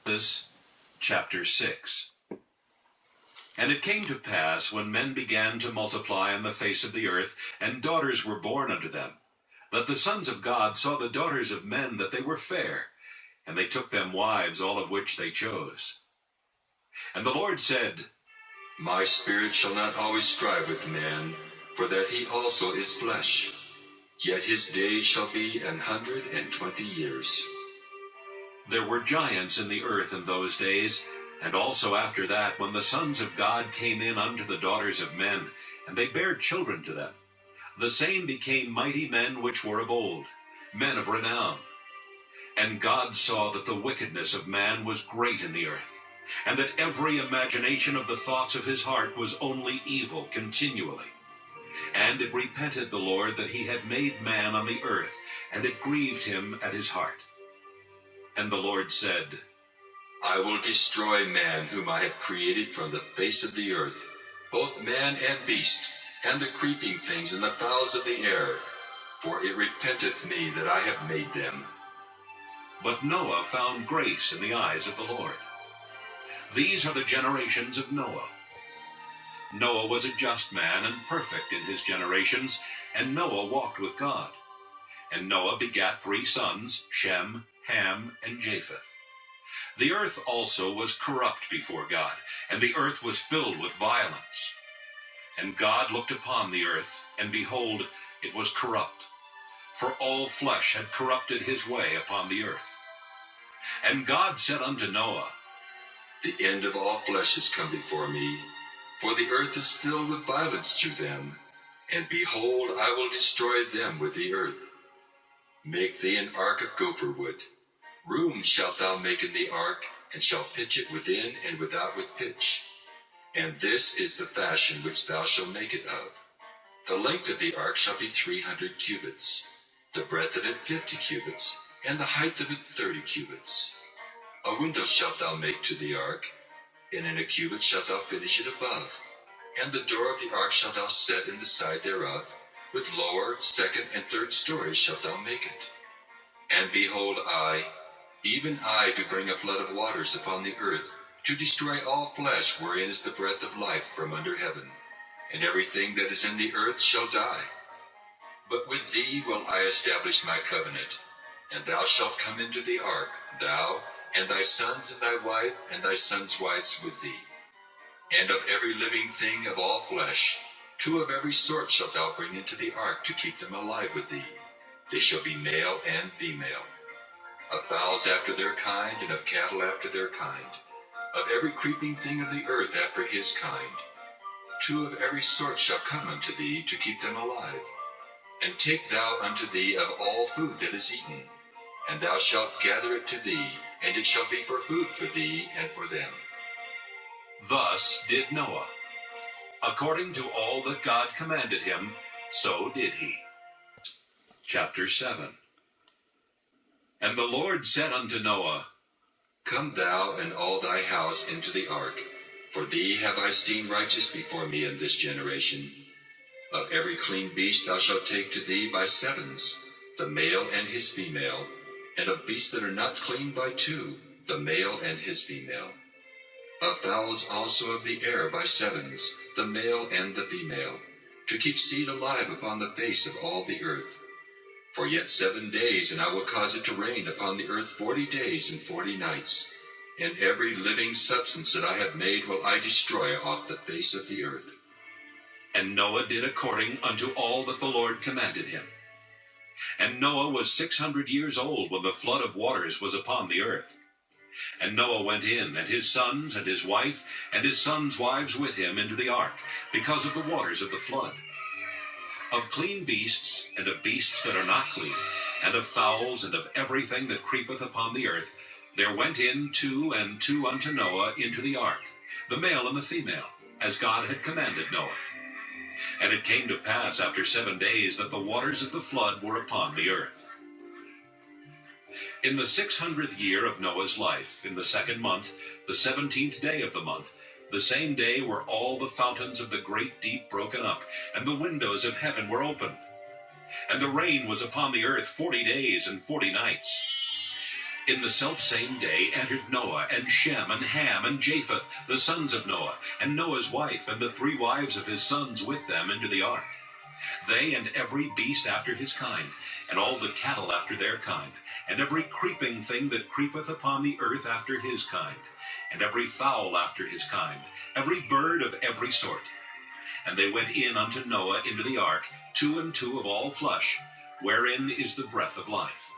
Genesis chapter 6. And it came to pass, when men began to multiply on the face of the earth, and daughters were born unto them, that the sons of God saw the daughters of men that they were fair, and they took them wives, all of which they chose. And the Lord said, My spirit shall not always strive with man, for that he also is flesh. Yet his days shall be 120 years. There were giants in the earth in those days, and also after that, when the sons of God came in unto the daughters of men, and they bare children to them. The same became mighty men which were of old, men of renown. And God saw that the wickedness of man was great in the earth, and that every imagination of the thoughts of his heart was only evil continually. And it repented the Lord that he had made man on the earth, and it grieved him at his heart. And the Lord said, I will destroy man whom I have created from the face of the earth, both man and beast, and the creeping things and the fowls of the air, for it repenteth me that I have made them. But Noah found grace in the eyes of the Lord. These are the generations of Noah. Noah was a just man and perfect in his generations, and Noah walked with God. And Noah begat 3 sons, Shem, Ham, and Japheth. The earth also was corrupt before God, and the earth was filled with violence. And God looked upon the earth, and behold, it was corrupt, for all flesh had corrupted his way upon the earth. And God said unto Noah, The end of all flesh is come before me, for the earth is filled with violence through them, and behold, I will destroy them with the earth. Make thee an ark of gopher wood. Rooms shalt thou make in the ark, and shalt pitch it within and without with pitch. And this is the fashion which thou shalt make it of. The length of the ark shall be 300 cubits, the breadth of it 50 cubits, and the height of it 30 cubits. A window shalt thou make to the ark, and in a cubit shalt thou finish it above. And the door of the ark shalt thou set in the side thereof, with lower, second, and third stories shalt thou make it. And behold, I, even I, do bring a flood of waters upon the earth, to destroy all flesh wherein is the breath of life from under heaven, and everything that is in the earth shall die. But with thee will I establish my covenant, and thou shalt come into the ark, thou, and thy sons, and thy wife, and thy sons' wives with thee. And of every living thing of all flesh, 2 of every sort shalt thou bring into the ark to keep them alive with thee. They shall be male and female. Of fowls after their kind, and of cattle after their kind. Of every creeping thing of the earth after his kind. 2 of every sort shall come unto thee to keep them alive. And take thou unto thee of all food that is eaten, and thou shalt gather it to thee, and it shall be for food for thee and for them. Thus did Noah. According to all that God commanded him, so did he. Chapter 7. And the Lord said unto Noah, Come thou and all thy house into the ark, for thee have I seen righteous before me in this generation. Of every clean beast thou shalt take to thee by 7s, the male and his female, and of beasts that are not clean by 2, the male and his female. Of fowls also of the air by 7s, the male and the female, to keep seed alive upon the face of all the earth. For yet 7 days, and I will cause it to rain upon the earth 40 days and 40 nights, and every living substance that I have made will I destroy off the face of the earth. And Noah did according unto all that the Lord commanded him. And Noah was 600 years old when the flood of waters was upon the earth. And Noah went in, and his sons, and his wife, and his sons' wives with him into the ark, because of the waters of the flood. Of clean beasts, and of beasts that are not clean, and of fowls, and of everything that creepeth upon the earth, there went in 2 and 2 unto Noah into the ark, the male and the female, as God had commanded Noah. And it came to pass after 7 days that the waters of the flood were upon the earth. In the 600th year of Noah's life, in the 2nd month, the 17th day of the month, the same day were all the fountains of the great deep broken up, and the windows of heaven were opened. And the rain was upon the earth 40 days and 40 nights. In the selfsame day entered Noah, and Shem, and Ham, and Japheth, the sons of Noah, and Noah's wife, and the 3 wives of his sons with them into the ark. They and every beast after his kind, and all the cattle after their kind, and every creeping thing that creepeth upon the earth after his kind, and every fowl after his kind, every bird of every sort. And they went in unto Noah into the ark, 2 and 2 of all flesh, wherein is the breath of life.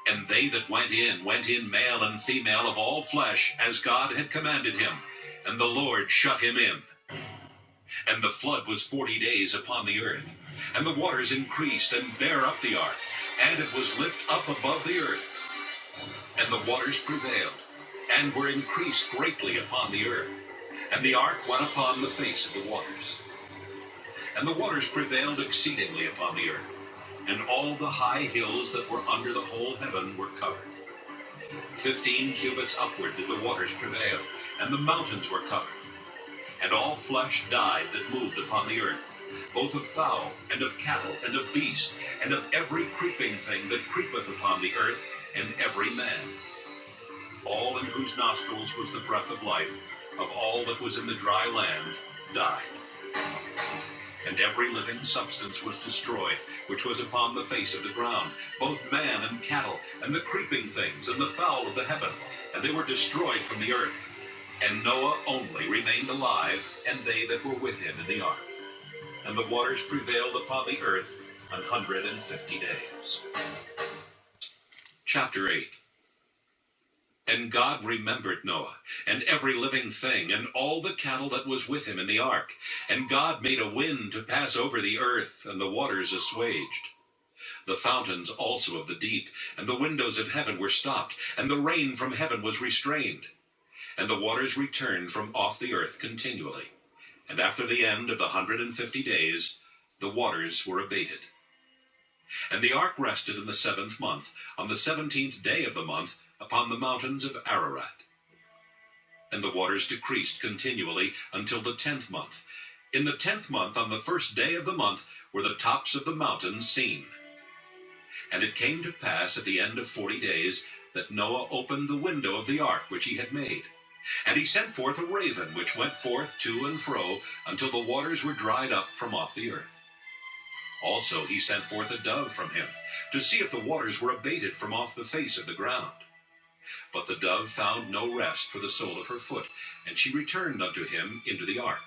And they that went in male and female of all flesh, as God had commanded him, and the Lord shut him in. And the flood was 40 days upon the earth, and the waters increased and bare up the ark, and it was lift up above the earth. And the waters prevailed, and were increased greatly upon the earth, and the ark went upon the face of the waters. And the waters prevailed exceedingly upon the earth, and all the high hills that were under the whole heaven were covered. 15 cubits upward did the waters prevail, and the mountains were covered. And all flesh died that moved upon the earth, both of fowl, and of cattle, and of beast, and of every creeping thing that creepeth upon the earth, and every man. All in whose nostrils was the breath of life, of all that was in the dry land, died. And every living substance was destroyed, which was upon the face of the ground, both man and cattle, and the creeping things, and the fowl of the heaven, and they were destroyed from the earth. And Noah only remained alive, and they that were with him in the ark. And the waters prevailed upon the earth 150 days. Chapter 8. And God remembered Noah, and every living thing, and all the cattle that was with him in the ark. And God made a wind to pass over the earth, and the waters assuaged. The fountains also of the deep, and the windows of heaven were stopped, and the rain from heaven was restrained. And the waters returned from off the earth continually. And after the end of the 150 days, the waters were abated. And the ark rested in the 7th month, on the 17th day of the month, upon the mountains of Ararat. And the waters decreased continually until the 10th month. In the 10th month, on the 1st day of the month, were the tops of the mountains seen. And it came to pass at the end of 40 days that Noah opened the window of the ark which he had made. And he sent forth a raven, which went forth to and fro until the waters were dried up from off the earth. Also he sent forth a dove from him, to see if the waters were abated from off the face of the ground. But the dove found no rest for the sole of her foot, and she returned unto him into the ark.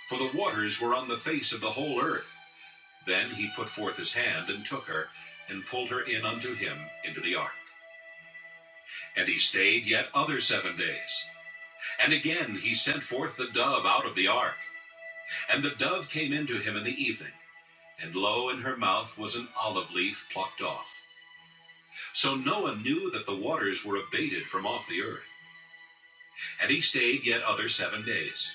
For the waters were on the face of the whole earth. Then he put forth his hand, and took her, and pulled her in unto him into the ark. And he stayed yet other 7 days. And again he sent forth the dove out of the ark. And the dove came into him in the evening, and lo, in her mouth was an olive leaf plucked off. So Noah knew that the waters were abated from off the earth. And he stayed yet other 7 days,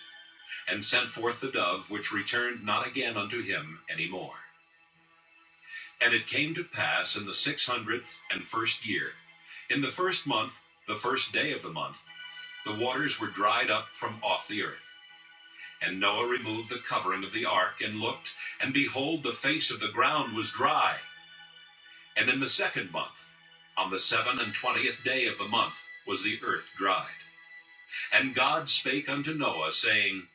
and sent forth the dove, which returned not again unto him any more. And it came to pass in the 601st year, in the 1st month, the 1st day of the month, the waters were dried up from off the earth. And Noah removed the covering of the ark, and looked, and behold, the face of the ground was dry. And in the 2nd month, on the 27th day of the month, was the earth dried. And God spake unto Noah, saying,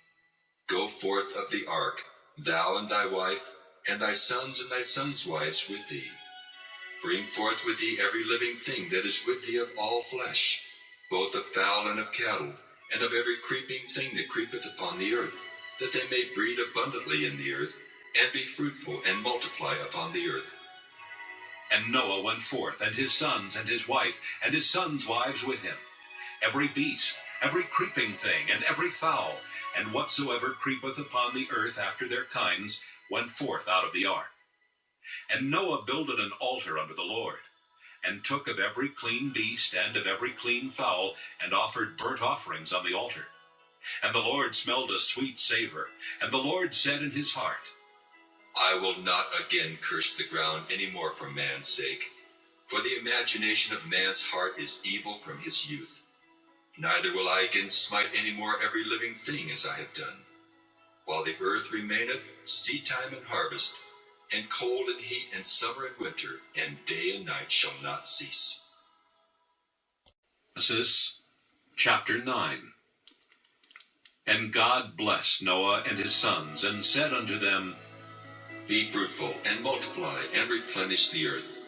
Go forth of the ark, thou and thy wife, and thy sons and thy sons' wives with thee. Bring forth with thee every living thing that is with thee of all flesh, both of fowl and of cattle, and of every creeping thing that creepeth upon the earth, that they may breed abundantly in the earth, and be fruitful, and multiply upon the earth. And Noah went forth, and his sons, and his wife, and his sons' wives with him. Every beast, every creeping thing, and every fowl, and whatsoever creepeth upon the earth after their kinds, went forth out of the ark. And Noah builded an altar unto the Lord, and took of every clean beast, and of every clean fowl, and offered burnt offerings on the altar. And the Lord smelled a sweet savor, and the Lord said in his heart, I will not again curse the ground any more for man's sake, for the imagination of man's heart is evil from his youth. Neither will I again smite any more every living thing as I have done. While the earth remaineth, seedtime and harvest, and cold and heat, and summer and winter, and day and night shall not cease. Genesis chapter 9. And God blessed Noah and his sons, and said unto them, Be fruitful, and multiply, and replenish the earth.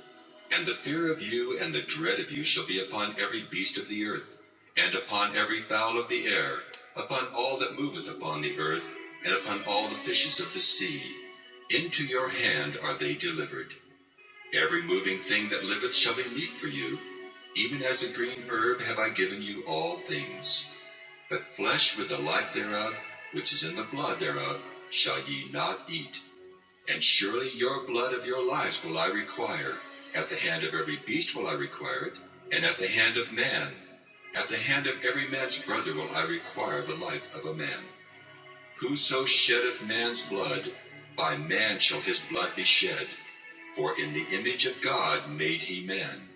And the fear of you and the dread of you shall be upon every beast of the earth, and upon every fowl of the air, upon all that moveth upon the earth, and upon all the fishes of the sea. Into your hand are they delivered. Every moving thing that liveth shall be meat for you. Even as a green herb have I given you all things. But flesh with the life thereof, which is in the blood thereof, shall ye not eat. And surely your blood of your lives will I require. At the hand of every beast will I require it, and at the hand of man. At the hand of every man's brother will I require the life of a man. Whoso sheddeth man's blood, by man shall his blood be shed. For in the image of God made he man.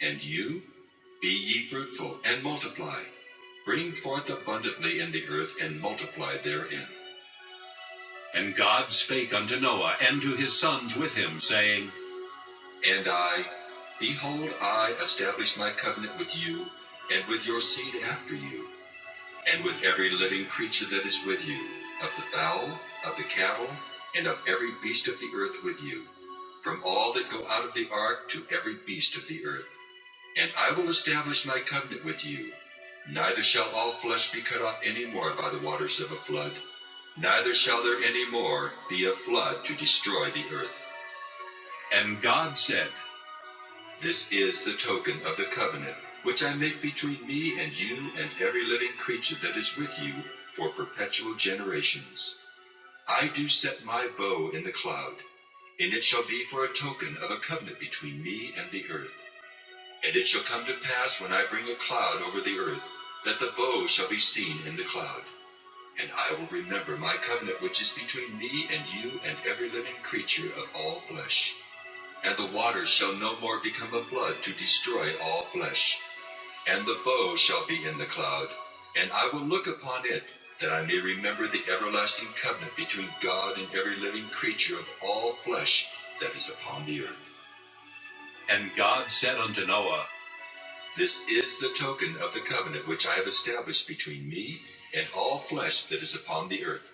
And you, be ye fruitful, and multiply. Bring forth abundantly in the earth, and multiply therein. And God spake unto Noah and to his sons with him, saying, And I, behold, I establish my covenant with you, and with your seed after you, and with every living creature that is with you, of the fowl, of the cattle, and of every beast of the earth with you, from all that go out of the ark to every beast of the earth. And I will establish my covenant with you. Neither shall all flesh be cut off any more by the waters of a flood, neither shall there any more be a flood to destroy the earth. And God said, This is the token of the covenant which I make between me and you and every living creature that is with you for perpetual generations. I do set my bow in the cloud, and it shall be for a token of a covenant between me and the earth. And it shall come to pass when I bring a cloud over the earth, that the bow shall be seen in the cloud. And I will remember my covenant which is between me and you and every living creature of all flesh. And the waters shall no more become a flood to destroy all flesh. And the bow shall be in the cloud, and I will look upon it, that I may remember the everlasting covenant between God and every living creature of all flesh that is upon the earth. And God said unto Noah, This is the token of the covenant which I have established between me and all flesh that is upon the earth.